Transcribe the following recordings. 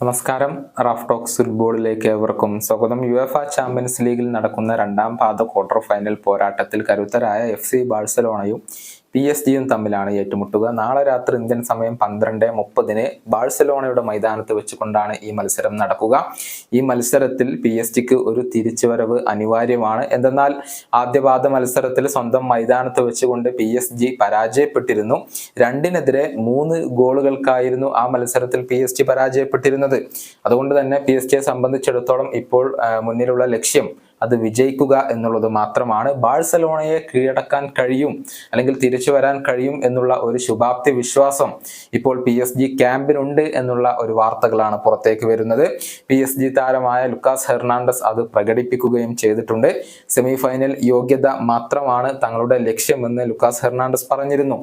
നമസ്കാരം. Raf talks ഫുട്ബോളിലേക്ക് ഏവർക്കും സ്വാഗതം. യുവേഫ ചാമ്പ്യൻസ് ലീഗിൽ നടക്കുന്ന രണ്ടാം പാദ ക്വാർട്ടർ ഫൈനൽ പോരാട്ടത്തിൽ കരുത്തരായ FC ബാഴ്സലോണയും PSG തമ്മിലാണ് ഏറ്റുമുട്ടുക. നാളെ രാത്രി ഇന്ത്യൻ സമയം 12:30 ബാഴ്സലോണയുടെ മൈതാനത്ത് വെച്ചുകൊണ്ടാണ് ഈ മത്സരം നടക്കുക. ഈ മത്സരത്തിൽ PSG ഒരു തിരിച്ചുവരവ് അനിവാര്യമാണ്. എന്തെന്നാൽ ആദ്യപാദ മത്സരത്തിൽ സ്വന്തം മൈതാനത്ത് വെച്ചുകൊണ്ട് PSG പരാജയപ്പെട്ടിരുന്നു. 2-3 ഗോളുകൾക്കായിരുന്നു ആ മത്സരത്തിൽ PSG പരാജയപ്പെട്ടിരുന്നത്. അതുകൊണ്ട് തന്നെ PSG സംബന്ധിച്ചിടത്തോളം ഇപ്പോൾ മുന്നിലുള്ള ലക്ഷ്യം അത് വിജയിക്കുക എന്നുള്ളത് മാത്രമാണ്. ബാഴ്സലോണയെ കീഴടക്കാൻ കഴിയും, അല്ലെങ്കിൽ തിരിച്ചു വരാൻ കഴിയും എന്നുള്ള ഒരു ശുഭാപ്തി വിശ്വാസം ഇപ്പോൾ PSG ക്യാമ്പിനുണ്ട് എന്നുള്ള ഒരു വാർത്തകളാണ് പുറത്തേക്ക് വരുന്നത്. PSG താരമായ ലുക്കാസ് ഹെർണാണ്ടസ് അത് പ്രകടിപ്പിക്കുകയും ചെയ്തിട്ടുണ്ട്. സെമി ഫൈനൽ യോഗ്യത മാത്രമാണ് തങ്ങളുടെ ലക്ഷ്യമെന്ന് ലുക്കാസ് ഹെർണാണ്ടസ് പറഞ്ഞിരുന്നു.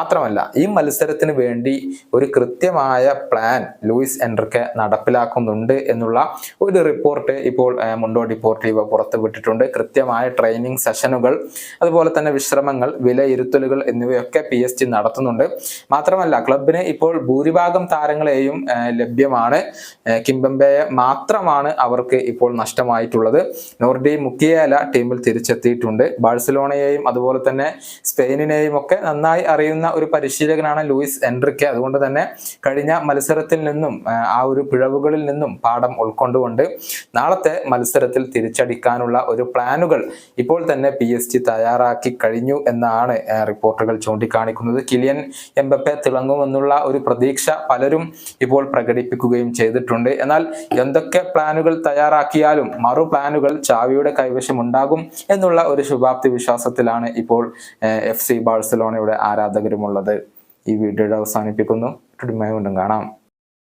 മാത്രമല്ല, ഈ മത്സരത്തിന് വേണ്ടി ഒരു കൃത്യമായ പ്ലാൻ ലൂയിസ് എൻറിക്കെ നടപ്പിലാക്കുന്നുണ്ട് എന്നുള്ള ഒരു റിപ്പോർട്ട് ഇപ്പോൾ മുണ്ടോ ഡിപ്പോർട്ടീവോ പുറത്തുവിട്ടിട്ടുണ്ട്. കൃത്യമായ ട്രെയിനിങ് സെഷനുകൾ, അതുപോലെ തന്നെ വിശ്രമങ്ങൾ, വിലയിരുത്തലുകൾ എന്നിവയൊക്കെ PSG നടത്തുന്നുണ്ട്. മാത്രമല്ല, ക്ലബിന് ഇപ്പോൾ ഭൂരിഭാഗം താരങ്ങളെയും ലഭ്യമാണ്. കിംബെമ്പയെ മാത്രമാണ് അവർക്ക് ഇപ്പോൾ നഷ്ടമായിട്ടുള്ളത്. നോർഡി മുക്കിയേല ടീമിൽ തിരിച്ചെത്തിയിട്ടുണ്ട്. ബാഴ്സലോണയെയും അതുപോലെ തന്നെ സ്പെയിനിനെയും ഒക്കെ നന്നായി അറിയുന്ന ഒരു പരിശീലകനാണ് ലൂയിസ് എൻറിക്കെ. അതുകൊണ്ട് തന്നെ കഴിഞ്ഞ മത്സരത്തിൽ നിന്നും ആ ഒരു പിഴവുകളിൽ നിന്നും പാഠം ഉൾക്കൊണ്ടുകൊണ്ട് നാളത്തെ മത്സരത്തിൽ തിരിച്ചടിക്കാനുള്ള ഒരു പ്ലാനുകൾ ഇപ്പോൾ തന്നെ PSG തയ്യാറാക്കി കഴിഞ്ഞു എന്നാണ് റിപ്പോർട്ടുകൾ ചൂണ്ടിക്കാണിക്കുന്നത്. കിലിയൻ എംബപ്പെ തിളങ്ങുമെന്നുള്ള ഒരു പ്രതീക്ഷ പലരും ഇപ്പോൾ പ്രകടിപ്പിക്കുകയും ചെയ്തിട്ടുണ്ട്. എന്നാൽ എന്തൊക്കെ പ്ലാനുകൾ തയ്യാറാക്കിയാലും മറു പ്ലാനുകൾ ചാവിയുടെ കൈവശം ഉണ്ടാകും എന്നുള്ള ഒരു ശുഭാപ്തി വിശ്വാസത്തിലാണ് ഇപ്പോൾ FC ബാഴ്സലോണയുടെ ആരാധകരുമുള്ളത്. ഈ വീഡിയോയുടെ അവസാനിപ്പിക്കുന്നു. കാണാം.